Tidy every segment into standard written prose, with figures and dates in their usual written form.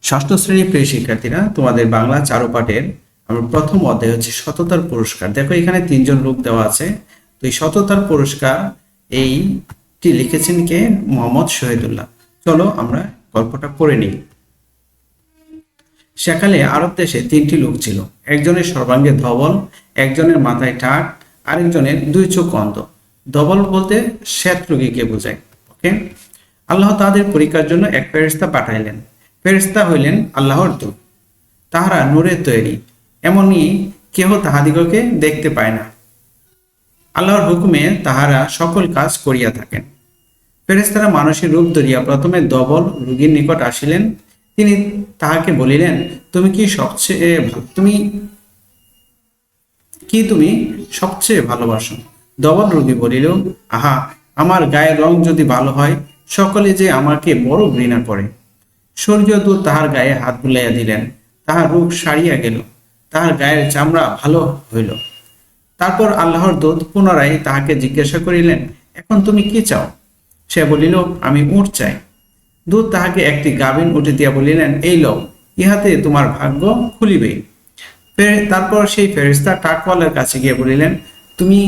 ষষ্ঠ শ্রেণীর প্রিয় শিক্ষার্থীরা, তোমাদের বাংলা চারুপাঠের আমার প্রথম অধ্যায় হচ্ছে সততার পুরস্কার। দেখো এখানে তিনজন লোক দেওয়া আছে। তো এই সততার পুরস্কার এইটি লিখেছেন কে? মোহাম্মদ শহীদুল্লাহ। চলো আমরা গল্পটা পড়ে নিই। সেকালে আরব দেশে তিনটি লোক ছিল। একজনের সর্বাঙ্গে ধবল, একজনের মাথায় টাক, আরেকজনের দুই চোখ অন্ধ। ধবল বলতে শ্বেত রোগীকে বোঝায়। ওকে, আল্লাহ তাদের পরীক্ষার জন্য এক ফেরেশতা পাঠাইলেন। ফেরেশতা হইলেন আল্লাহর দূত। তাহারা নূরের তৈরি, এমনই কেহ তাহাদিগকে দেখতে পায় না। আল্লাহর হুকুমে তাহারা সকল কাজ করিয়া থাকেন। ফেরেশতারা মানুষের রূপ ধরিয়া প্রথমে ধবল রোগীর নিকট আসিলেন। তিনি তাহাকে বলিলেন, তুমি সবচেয়ে ভালোবাসো? ধবল রোগী বলিল, আহা, আমার গায়ের রং যদি ভালো হয়, সকলে যে আমাকে বড় ঘৃণা করে। স্বর্গীয় দূত তাহার গায়ে হাত বুলাইয়া দিলেন। তাহার রোগ সারিয়া গেল, তাহার গায়ের চামড়া ভালো হইল। তারপর আল্লাহর দূত পুনরায় তাহাকে জিজ্ঞাসা করিলেন, এখন তুমি কি চাও? সে বলিল, আমি উট চাই। দূত তাহাকে একটি গাভীন উটে দিয়া বলিলেন, এই লও, ইহাতে তোমার ভাগ্য খুলিবে। তারপর সেই ফেরেশতা টাকওয়ালার কাছে গিয়ে বলিলেন, তুমি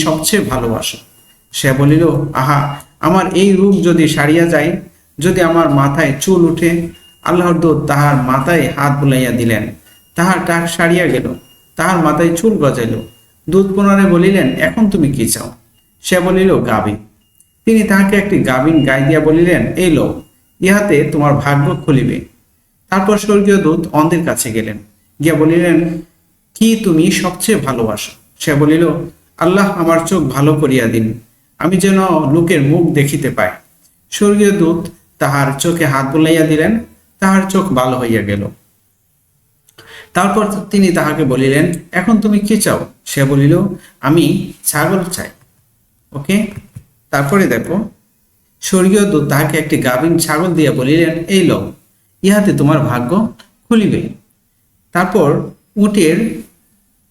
সবচেয়ে ভালোবাসো? সে বলিল, আহা, আমার এই রূপ যদি সারিয়া যায়, যদি আমার মাথায় চুল উঠে। আল্লাহর দূত তাহার মাথায় হাত বুলাইয়া দিলেন। তাহার টাক সারিয়া গেল, তাহার মাথায় চুল গজাইল। দূত পুনরায় বলিলেন, এখন তুমি কি চাও? সে বলিল, গাভী। তিনি তাহাকে একটি গাভীন গাই দিয়া বলিলেন, এই লও, ইহাতে তোমার ভাগ্য খুলিবে। তারপর স্বর্গীয় দূত অন্ধের কাছে গেলেন, গিয়া বলিলেন, কি তুমি সবচেয়ে ভালোবাসো? সে বলিল, আল্লাহ আমার চোখ ভালো করিয়া দিন, আমি যেন লোকের মুখ দেখিতে পাই। স্বর্গীয় দূত তাহার চোখে হাত বুলাইয়া দিলেন, তাহার চোখ ভালো হইয়া গেল। তারপর তিনি তাহাকে বলিলেন, এখন তুমি কি চাও? সে বলিল, আমি ছাগল চাই। ওকে, তারপরে দেখো, স্বর্গীয় দূত তাহাকে একটি গাভীন ছাগল দিয়া বলিলেন, এই লও, ইহাতে তোমার ভাগ্য খুলিবে। তারপর উটের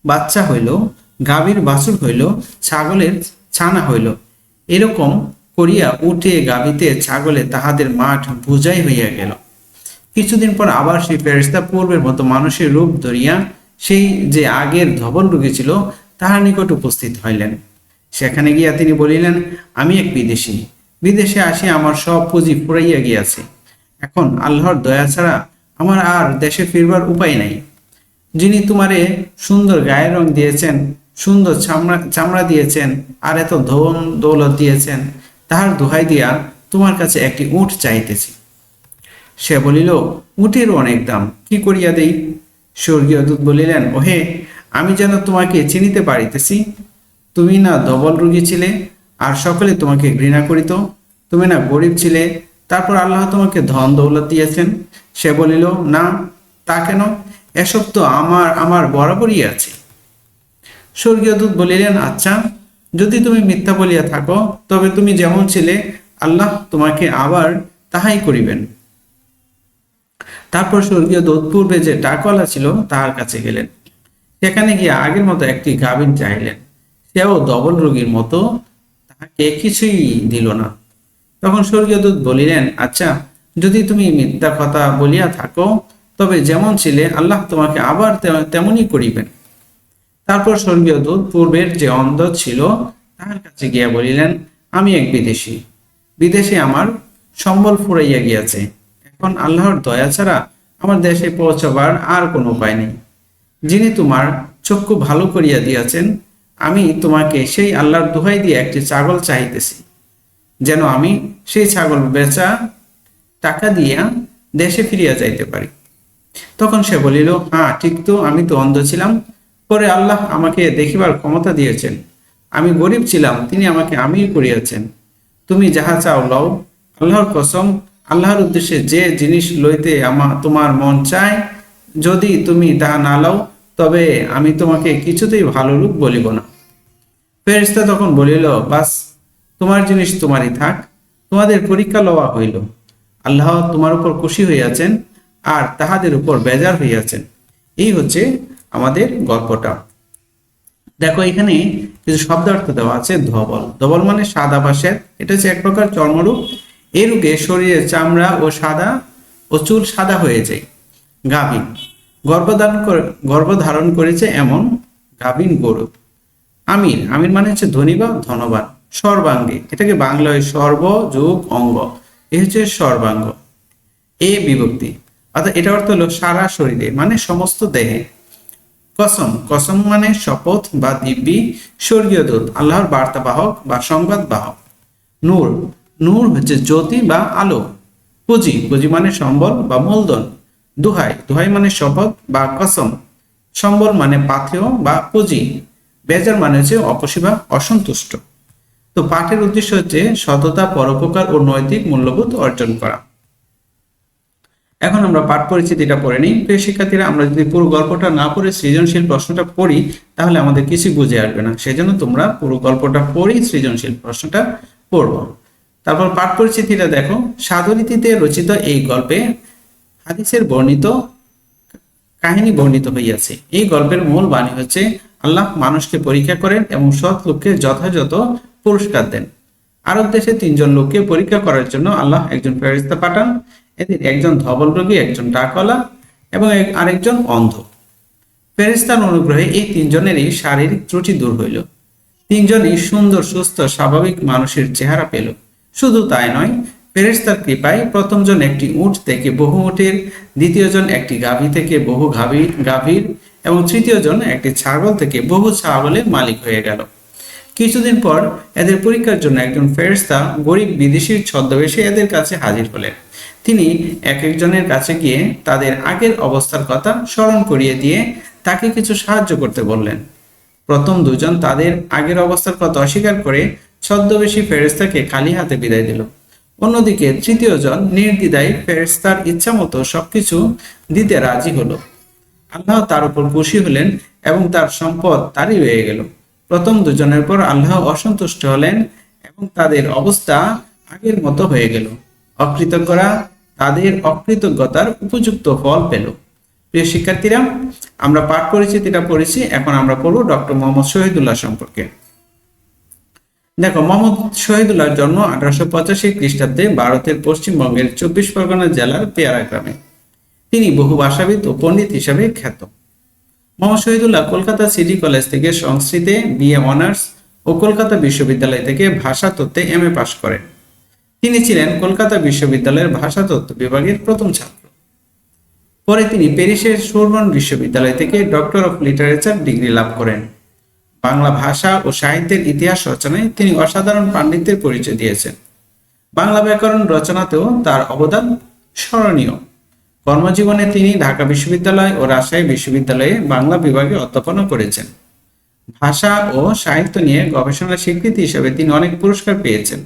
বাচ্চা হইল, গাভীর বাছুর হইল, ছাগলের ছানা হইল। এরকম করিয়া উটে, গাভীতে, ছাগলে তাহাদের মাঠ বোঝাই হইয়া গেল। কিছুদিন পর আবার সেই ফেরেশতা পূর্বের মতো মানুষের রূপ ধরিয়া সেই যে আগের ধবল রোগী ছিল তাহার নিকট উপস্থিত হইলেন। সেখানে গিয়া তিনি বলিলেন, আমি এক বিদেশী, বিদেশে আসিয়া আমার সব পুঁজি ফুরাইয়া গিয়াছে। এখন আল্লাহর দয়া ছাড়া আমার আর দেশে ফিরবার উপায় নাই। যিনি তোমারে সুন্দর গায়ের রং দিয়েছেন, সুন্দর চামড়া দিয়েছেন, আর এত ধন দৌলত দিয়েছেন, তাহার দোহাই দিয়া তোমার কাছে একটি উট চাইতেছি। সে বলিল, উটেরও অনেক দাম, কি করিয়া দেই? স্বর্গীয় দূত বলিলেন, ওহে, আমি যেন তোমাকে চিনিতে পারিতেছি। তুমি না ধবল রোগী ছিলে, আর সকলে তোমাকে ঘৃণা করিত। তুমি না গরিব ছিলে, তারপর আল্লাহ তোমাকে ধন দৌলত দিয়েছেন। সে বলিল, না, তা কেন? এসব তো আমার বরাবরই আছে। স্বর্গীয় দূত বলিলেন, আচ্ছা, যদি তুমি মিথ্যা বলিয়া থাকো, তবে তুমি যেমন ছিলে আল্লাহ তোমাকে আবার তাহাই করিবেন। তারপর স্বর্গীয় দূত পূর্বে যে টাকওয়ালা ছিল তাহার কাছে গেলেন। সেখানে গিয়ে আগের মতো একটি গাভীন চাইলেন। সেও ধবল রোগীর মতো, তাহাকে কিছুই দিল না। তখন স্বর্গীয় দূত বলিলেন, আচ্ছা, যদি তুমি মিথ্যা কথা বলিয়া থাকো, তবে যেমন ছিলে আল্লাহ তোমাকে আবার তেমনই করিবেন। তারপর স্বর্গীয় দূত পূর্বের যে অন্ধ ছিল তাহার কাছে গিয়া বলিলেন, আমি এক বিদেশী, বিদেশে আমার সম্বল ফুরাইয়া গিয়াছে। এখন আল্লাহর দয়া ছাড়া আমার দেশে পৌঁছাবার আর কোনো উপায় নেই। যিনি তোমার চক্ষু ভালো করিয়া দিয়াছেন, আমি তোমাকে সেই আল্লাহর দোহাই দিয়ে একটি ছাগল চাইতেছি, যেন আমি সেই ছাগল বেচা টাকা দিয়া দেশে ফিরিয়া যাইতে পারি। তখন সে বলিল, হ্যাঁ, ঠিক তো, আমি তো অন্ধ ছিলাম, পরে আল্লাহ আমাকে দেখিবার ক্ষমতা দিয়েছেন। আমি গরিব ছিলাম, তিনি আমাকে আমির করিয়াছেন। তুমি যাহা চাও লও, আল্লাহর কসম, আল্লাহর উদ্দেশ্যে যে জিনিস লইতে তোমার মন চায়, যদি তুমি তাহা না লও, তবে আমি তোমাকে কিছুতেই ভালো রূপ বলিব না। ফেরেশতা তখন বলিল, বাস, তোমার জিনিস তোমারই থাক, তোমাদের পরীক্ষা লওয়া হইল। আল্লাহ তোমার উপর খুশি হইয়াছেন, আর তাহাদের উপর বেজার হইয়াছেন। এই হচ্ছে আমাদের গল্পটা। দেখো, এখানে কিছু শব্দার্থ দেওয়া আছে। ধবল, ধবল মানে সাদা বা শ্বেত, এটা হচ্ছে এক প্রকার চর্মরোগ। এই রোগে শরীরের চামড়া ও সাদা ও চুল সাদা হয়ে যায়। গাভীন, গর্ভধারণ করেছে এমন গাভীন গরু। আমির, আমির মানে হচ্ছে ধনী বা ধনবান। সর্বাঙ্গে, এটাকে বাংলায় সর্ব যোগ অঙ্গ, এ হচ্ছে সর্বাঙ্গ। এ বিভক্তি, অর্থাৎ এটা অর্থ হলো সারা শরীরে মানে সমস্ত দেহে। কসম, কসম মানে শপথ বা দিব্যি। স্বর্গীয় দূত, আল্লাহর বার্তাবাহক বা সংবাদ বাহক। নূর, নূর হচ্ছে জ্যোতি বা আলো। পুঁজি, পুঁজি মানে সম্বল বা মূলধন। দুহাই, দুহাই মানে শপথ বা কসম। সম্বল মানে পাথেয় বা পুঁজি। বেজার মানে হচ্ছে অখুশি বা অসন্তুষ্ট। তো পাঠের উদ্দেশ্য হচ্ছে সততা, পরোপকার ও নৈতিক মূল্যবোধ অর্জন করা। এখন আমরা পাঠ পরিচিতিটা পড়ে নিই। প্রিয় শিক্ষার্থীরা, আমরা যদি পুরো গল্পটা না পড়ে সৃজনশীল প্রশ্নটা পড়ি তাহলে আমাদের কিছু বুঝে আসবে না। সেজন্য তোমরা পুরো গল্পটা পড়ি সৃজনশীল প্রশ্নটা পড়বো। তারপর পাঠ পরিচিতিটা দেখো। সাধুরীতিতে রচিত এই গল্পে হাদিসের বর্ণিত কাহিনী বর্ণিত হইয়াছে। এই গল্পের মূল বাণী হচ্ছে আল্লাহ মানুষকে পরীক্ষা করেন এবং সৎ লোককে যথাযথ পুরস্কার দেন। আরব দেশে 3 জন লোককে পরীক্ষা করার জন্য আল্লাহ একজন ফেরেশতা পাঠান। এদের একজন ধবল রোগী, একজন ডাকওয়ালা এবং আরেকজন অন্ধ। ফেরেশতার অনুগ্রহে এই 3 জনেরই শারীরিক ত্রুটি দূর হইল। 3 জনই সুন্দর, সুস্থ, স্বাভাবিক মানুষের চেহারা পেল। শুধু তাই নয়, ফেরেশতার কৃপায় প্রথম জন একটি উট থেকে বহু উটের, দ্বিতীয় জন একটি গাভী থেকে বহু গাভীর এবং তৃতীয় জন একটি ছাগল থেকে বহু ছাগলের মালিক হয়ে গেল। কিছুদিন পর এদের পরীক্ষার জন্য একজন ফেরেশতা গরিব বিদেশির ছদ্মবেশে এদের কাছে হাজির হলেন। তিনি এক একজনের কাছে গিয়ে তাদের আগের অবস্থার কথা স্মরণ করিয়ে দিয়ে তাকে কিছু সাহায্য করতে বললেন। প্রথম দুজন তাদের আগের অবস্থার কথা অস্বীকার করে ছদ্মবেশী ফেরেশতাকে খালি হাতে বিদায় দিল। অন্যদিকে তৃতীয় জন নির্দ্বিধায় ফেরেশতার ইচ্ছা মতো সবকিছু দিতে রাজি হলো। আল্লাহ তার উপর খুশি হলেন এবং তার সম্পদ তারই হয়ে গেল। প্রথম দুজনের পর আল্লাহ অসন্তুষ্ট হলেন এবং তাদের অবস্থা আগের মতো হয়ে গেল। অকৃতজ্ঞরা তাদের অকৃতজ্ঞতার উপযুক্ত ফল পেল। প্রিয় শিক্ষার্থীরা, আমরা পাঠ পরিচিতিটা পড়েছি। এখন আমরা পড়ব ডক্টর মোহাম্মদ শহীদুল্লাহ সম্পর্কে। দেখো, মোহাম্মদ শহীদুল্লাহর জন্ম 1885 খ্রিস্টাব্দে ভারতের পশ্চিমবঙ্গের 24 পরগনা জেলার পেয়ারা গ্রামে। তিনি বহু ভাষাবিদ ও পণ্ডিত হিসাবে খ্যাত। মোহাম্মদ শহীদুল্লাহ কলকাতা সিটি কলেজ থেকে সংস্কৃতে বিএ অনার্স ও কলকাতা বিশ্ববিদ্যালয় থেকে ভাষাতত্ত্বে এমএ পাশ করেন। তিনি ছিলেন কলকাতা বিশ্ববিদ্যালয়ের ভাষাতত্ত্ব বিভাগের প্রথম ছাত্র। পরে তিনি প্যারিসের সোরবন বিশ্ববিদ্যালয় থেকে ডক্টর অফ লিটারেচার ডিগ্রি লাভ করেন। বাংলা ভাষা ও সাহিত্যের ইতিহাস রচনায় তিনি অসাধারণ পাণ্ডিত্যের পরিচয় দিয়েছেন। বাংলা ব্যাকরণ রচনাতেও তার অবদান স্মরণীয়। কর্মজীবনে তিনি ঢাকা বিশ্ববিদ্যালয় ও রাজশাহী বিশ্ববিদ্যালয়ে বাংলা বিভাগে অধ্যাপনা করেছেন। ভাষা ও সাহিত্য নিয়ে গবেষণার স্বীকৃতি হিসেবে তিনি অনেক পুরস্কার পেয়েছেন।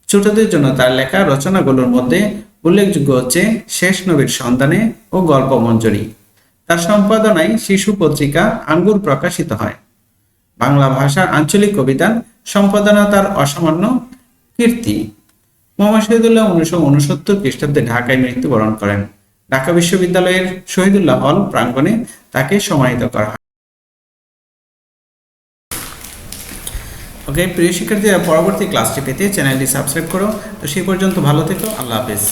ছোটদের জন্য তার লেখা রচনাগুলোর মধ্যে উল্লেখযোগ্য হচ্ছে শেষ নবীর সন্ধানে ও গল্প মঞ্জরি। তার সম্পাদনায় শিশু পত্রিকা আঙ্গুর প্রকাশিত হয়। বাংলা ভাষার আঞ্চলিক কবিতা সম্পাদনা তার অসামান্য কীর্তি। মোহাম্মদ শহীদুল্লাহ 1969 খ্রিস্টাব্দে ঢাকায় মৃত্যুবরণ করেন। ঢাকা বিশ্ববিদ্যালয়ের শহীদুল্লাহ হল প্রাঙ্গণে তাকে সমাহিত করা হয়। ওকে প্রিয় শিক্ষার্থীরা, পরবর্তী ক্লাসটি পেতে চ্যানেলটি সাবস্ক্রাইব করো। তো সেই পর্যন্ত ভালো থেকো। আল্লাহ হাফেজ।